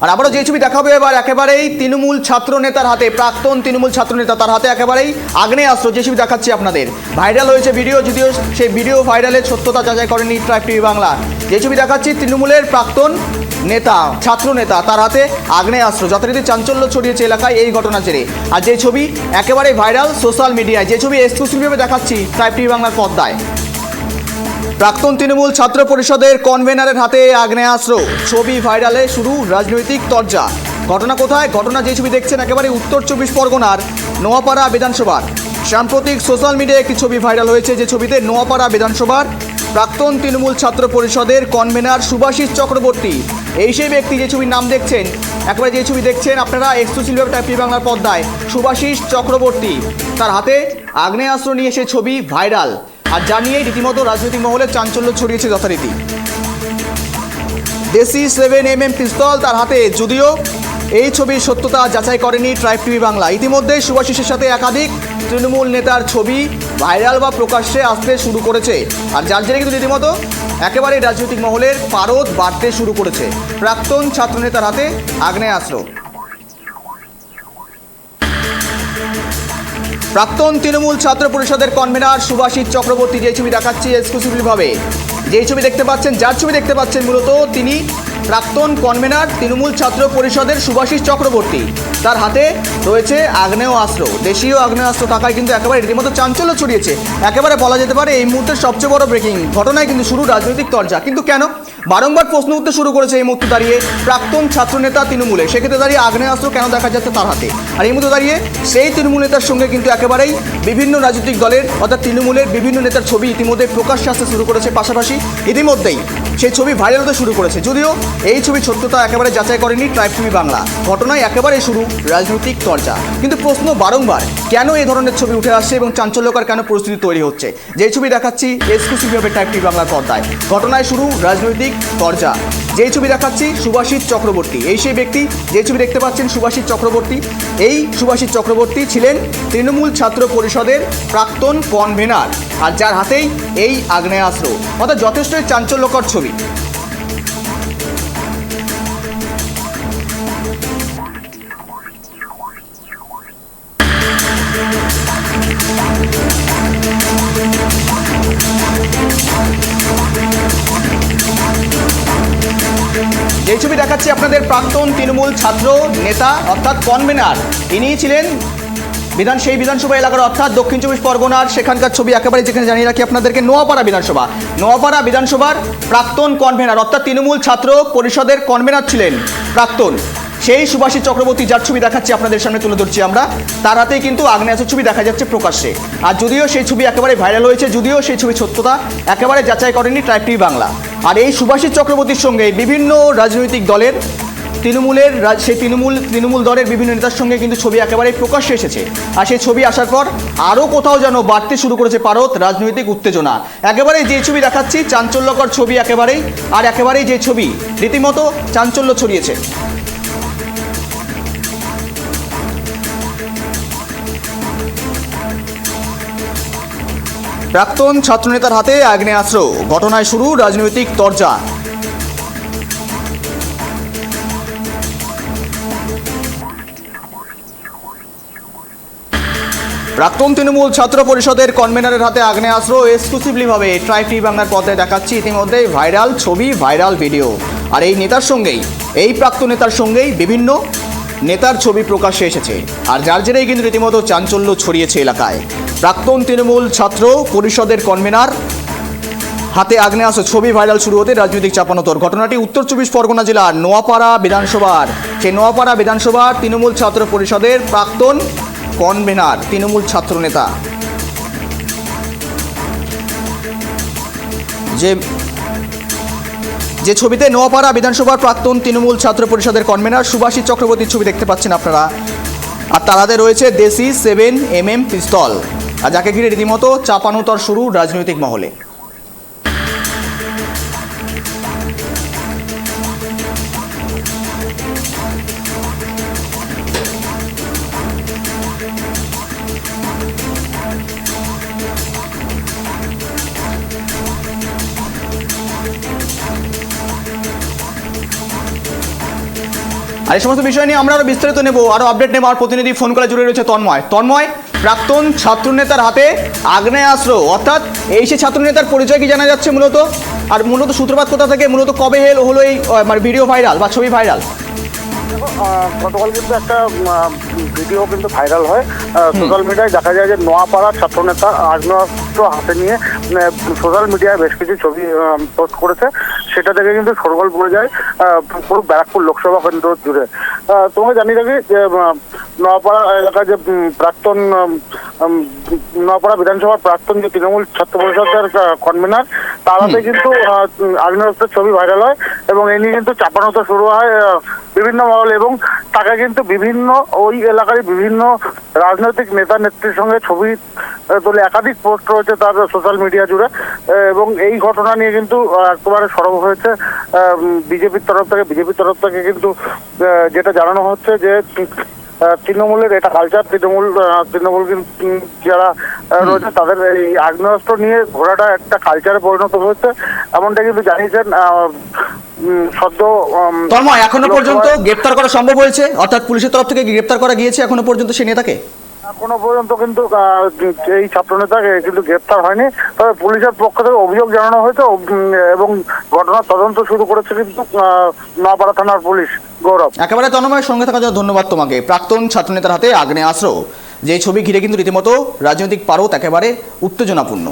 আর আবারও যে ছবি দেখাবে এবার একেবারেই তৃণমূল ছাত্র নেতার হাতে, প্রাক্তন তৃণমূল ছাত্র নেতা, তার হাতে একেবারেই আগ্নেয়াস্ত্র। যে ছবি দেখাচ্ছি আপনাদের, ভাইরাল হয়েছে ভিডিও, যদিও সেই ভিডিও ভাইরালের সত্যতা যাচাই করেনি ট্রাইব টিভি বাংলা। যে ছবি দেখাচ্ছি তৃণমূলের প্রাক্তন নেতা, ছাত্র নেতা, তার হাতে আগ্নেয়াস্ত্র। যথারীতি চাঞ্চল্য ছড়িয়েছে এলাকায় এই ঘটনা জেরে। আর যে ছবি একেবারেই ভাইরাল সোশ্যাল মিডিয়ায়, যে ছবি এক্সক্লুসিভভাবে দেখাচ্ছি ট্রাইব টিভি বাংলার পর্দায়। প্রাক্তন তৃণমূল ছাত্র পরিষদের কনভেনারের হাতে আগ্নেয়াস্ত্র, ছবি ভাইরালে শুরু রাজনৈতিক তরজা। ঘটনা কোথায়? ঘটনা যে ছবি দেখছেন একেবারে উত্তর 24 পরগনার নোয়াপাড়া বিধানসভার। সাম্প্রতিক সোশ্যাল মিডিয়ায় একটি ছবি ভাইরাল হয়েছে, যে ছবিতে নোয়াপাড়া বিধানসভার প্রাক্তন তৃণমূল ছাত্র পরিষদের কনভেনার সুভাষিস চক্রবর্তী, এই সেই ব্যক্তি যে ছবির নাম দেখছেন, একেবারে যে ছবি দেখছেন আপনারা এক্সক্লুসিভভাবে ট্রাইব টিভি বাংলার পর্দায়, সুভাষিস চক্রবর্তী, তার হাতে আগ্নেয়াস্ত্র নিয়ে সে ছবি ভাইরাল। আর জানিয়ে রীতিমতো রাজনৈতিক মহলে চাঞ্চল্য ছড়িয়েছে যথারীতি। দেশি 7mm পিস্তল তার হাতে, যদিও এই ছবির সত্যতা যাচাই করেনি ট্রাইব টিভি বাংলা। ইতিমধ্যে সুভাষিসের সাথে একাধিক তৃণমূল নেতার ছবি ভাইরাল বা প্রকাশ্যে আসতে শুরু করেছে। আর যার জেরে কিন্তু রীতিমতো একেবারে রাজনৈতিক মহলের পারদ বাড়তে শুরু করেছে। প্রাক্তন ছাত্রনেতার হাতে আগ্নেয়াস্ত্র। প্রাক্তন তৃণমূল ছাত্র পরিষদের কনভেনার সুভাষিস চক্রবর্তী, যে ছবি দেখাচ্ছি এক্সক্লুসিভভাবে, যেই ছবি দেখতে পাচ্ছেন, যার ছবি দেখতে পাচ্ছেন মূলত তিনি প্রাক্তন কনভেনার তৃণমূল ছাত্র পরিষদের সুভাষিস চক্রবর্তী, তার হাতে রয়েছে আগ্নেয়াস্ত্র। দেশীয় আগ্নেয়াস্ত্র থাকায় কিন্তু একেবারে রীতিমতো চাঞ্চল্য ছড়িয়েছে। একেবারে বলা যেতে পারে এই মুহূর্তের সবচেয়ে বড় ব্রেকিং ঘটনায় কিন্তু শুরু রাজনৈতিক তরজা। কিন্তু কেন? বারংবার প্রশ্ন উঠতে শুরু করেছে এই মুহূর্তে দাঁড়িয়ে প্রাক্তন ছাত্রনেতা তৃণমূলে, সেক্ষেত্রে দাঁড়িয়ে আগ্নেয়াস্ত্র কেন দেখা যাচ্ছে তার হাতে। আর এই মুহূর্তে দাঁড়িয়ে সেই তৃণমূল নেতার সঙ্গে কিন্তু একেবারেই বিভিন্ন রাজনৈতিক দলের অর্থাৎ তৃণমূলের বিভিন্ন নেতার ছবি ইতিমধ্যে প্রকাশ্যে আসতে শুরু করেছে। পাশাপাশি ইতিমধ্যেই সেই ছবি ভাইরাল হতে শুরু করেছে, যদিও এই ছবির সত্যতা একেবারে যাচাই করেনি ট্রাইব টিভি বাংলা। ঘটনায় একেবারে শুরু রাজনৈতিক চর্চা। কিন্তু প্রশ্ন বারংবার, কেন এই ধরনের ছবি উঠে আসছে এবং চাঞ্চল্যকর কেন পরিস্থিতি তৈরি হচ্ছে? যে ছবি দেখাচ্ছি এক্সক্লুসিভভাবে ট্রাইব টিভি বাংলার পর্দায়, ঘটনায় শুরু রাজনৈতিক চর্চা। যেই ছবি দেখাচ্ছি সুভাষিস চক্রবর্তী, এই সেই ব্যক্তি যে ছবি দেখতে পাচ্ছেন সুভাষিস চক্রবর্তী। এই সুভাষিস চক্রবর্তী ছিলেন তৃণমূল ছাত্র পরিষদের প্রাক্তন কনভেনার, আর যার হাতেই এই আগ্নেয়াস্ত্র, অর্থাৎ যথেষ্টই চাঞ্চল্যকর ছবি। যে ছবি দেখাচ্ছি আপনাদের প্রাক্তন তৃণমূল ছাত্র নেতা অর্থাৎ কনভেনার, ইনি ছিলেন সেই বিধানসভা এলাকার অর্থাৎ দক্ষিণ 24 পরগনার সেখানকার ছবি একেবারে, যেখানে জানিয়ে রাখি আপনাদেরকে নোয়াপাড়া বিধানসভা, নোয়াপাড়া বিধানসভার প্রাক্তন কনভেনার অর্থাৎ তৃণমূল ছাত্র পরিষদের কনভেনার ছিলেন প্রাক্তন সেই সুভাষিস চক্রবর্তী, যার ছবি দেখাচ্ছি আপনাদের সামনে তুলে ধরছি আমরা, তার হাতেই কিন্তু আগ্নেয়াস্ত্র ছবি দেখা যাচ্ছে প্রকাশ্যে। আর যদিও সেই ছবি একেবারে ভাইরাল হয়েছে, যদিও সেই ছবি সত্যতা একেবারে যাচাই করেনি ট্রাইব টিভি বাংলা। আর এই সুভাষিস চক্রবর্তীর সঙ্গে বিভিন্ন রাজনৈতিক দলের সেই তৃণমূল দলের বিভিন্ন নেতার সঙ্গে কিন্তু ছবি একেবারে প্রকাশ্যে এসেছে। আর সেই ছবি আসার পর আরও কোথাও যেন বাড়তে শুরু করেছে পারদ রাজনৈতিক উত্তেজনা। একেবারে যে ছবি দেখাচ্ছি চাঞ্চল্যকর ছবি একেবারেই, আর একেবারেই যে ছবি রীতিমতো চাঞ্চল্য ছড়িয়েছে। প্রাক্তন ছাত্রনেতার হাতে আগ্নেয়াস্ত্র, ঘটনায় শুরু রাজনৈতিক তরজা। প্রাক্তন তৃণমূল ছাত্র পরিষদের কনভেনারের হাতে আগ্নেয়াস্ত্র, এক্সক্লুসিভলিভাবে ট্রাইব টিভি বাংলার পর্দায় দেখাচ্ছি ইতিমধ্যেই ভাইরাল ছবি, ভাইরাল ভিডিও। আর এই নেতার সঙ্গেই, এই প্রাক্তন নেতার সঙ্গেই বিভিন্ন নেতার ছবি প্রকাশ্যে এসেছে। আর যার জেরেই কিন্তু রীতিমতো চাঞ্চল্য ছড়িয়েছে এলাকায়। প্রাক্তন তৃণমূল ছাত্র পরিষদের কনভেনার হাতে আগ্নেয়াস্ত্র, ছবি ভাইরাল শুরু হতে রাজনৈতিক চাপানোতর। ঘটনাটি উত্তর 24 পরগনা জেলার নোয়াপাড়া বিধানসভার, সেই নোয়াপাড়া বিধানসভার তৃণমূল ছাত্র পরিষদের প্রাক্তন কনভেনার তৃণমূল ছাত্র নেতা, যে ছবিতে নোয়াপাড়া বিধানসভার প্রাক্তন তৃণমূল ছাত্র পরিষদের কনভেনার সুভাষিস চক্রবর্তীর ছবি দেখতে পাচ্ছেন আপনারা। আর তার হাতে রয়েছে দেশি 7mm পিস্তল, আর যাকে ঘিরে রীতিমতো চাপানোতর শুরু রাজনৈতিক মহলে। আর এই সমস্ত বিষয় নিয়ে আমরা আরো বিস্তারিত নেব, আরো আপডেট নেব। আর প্রতিনিধি ফোন কলে জুড়ে রয়েছে তন্ময়। প্রাক্তন ছাত্রনেতার হাতে আগ্নেয়াস্ত্র, অর্থাৎ এই সে ছাত্রনেতার পরিচয় কি জানা যাচ্ছে মূলত? আর মূলত সূত্রপাত কোথা থেকে, মূলত কবে হলো এই মানে ভিডিও ভাইরাল বা ছবি ভাইরাল? গতকাল কিন্তু একটা ভিডিও কিন্তু ভাইরাল হয় সোশ্যাল মিডিয়ায়। দেখা যায় যে নোয়াপাড়ার ছাত্রনেতা আগ্নেয়াস্ত্র হাতে নিয়ে সোশ্যাল মিডিয়ায় বেশ কিছু ছবি পোস্ট করেছে। সেটা থেকে কিন্তু শোরগোল পড়ে যায় পুরো ব্যারাকপুর লোকসভা কেন্দ্র জুড়ে। তোমাকে জানিয়ে রাখি যে নোয়াপাড়া এলাকায় যে প্রাক্তন নোয়াপাড়া বিধানসভার প্রাক্তন যে তৃণমূল ছাত্র পরিষদের কনভেনার, তার হাতে কিন্তু আগ্নেয়াস্ত্রের ছবি ভাইরাল হয় এবং এ নিয়ে কিন্তু চাপানোতে শুরু হয় বিভিন্ন মহল, এবং তাকে কিন্তু বিভিন্ন ওই এলাকার বিভিন্ন রাজনৈতিক নেতা নেত্রীর সঙ্গে ছবি তুলে একাধিক পোস্ট রয়েছে তার সোশ্যাল মিডিয়া জুড়ে। এবং এই ঘটনা নিয়ে কিন্তু একেবারে সরব হয়েছে বিজেপির তরফ থেকে কিন্তু যেটা জানানো হচ্ছে যে তৃণমূলের এটা কালচার, তৃণমূল কিন্তু যারা রয়েছে তাদের এই আগ্নেয়াস্ত্র নিয়ে ঘোরাটা একটা কালচারে পরিণত হয়েছে, এমনটা কিন্তু জানিয়েছেন সদ্য। তন্ময়, এখনো পর্যন্ত গ্রেপ্তার করা সম্ভব হয়েছে? অর্থাৎ পুলিশের তরফ থেকে গ্রেপ্তার করা গিয়েছে এখনো পর্যন্ত সেই নেতাকে? এখনো পর্যন্ত কিন্তু এই ছাত্রনেতাকে কিন্তু গ্রেপ্তার হয়নি, তবে পুলিশের পক্ষ থেকে অভিযোগ জানানো হয়েছে এবং ঘটনার তদন্ত শুরু করেছে কিন্তু নোয়াপাড়া থানার পুলিশ। গৌরব, একেবারে তন্ময়ের সঙ্গে থাকার জন্য ধন্যবাদ তোমাকে। প্রাক্তন ছাত্রনেতার হাতে আগ্নেয়াস্ত্র, যে ছবি ঘিরে কিন্তু রীতিমতো রাজনৈতিক পারদ একেবারে উত্তেজনাপূর্ণ।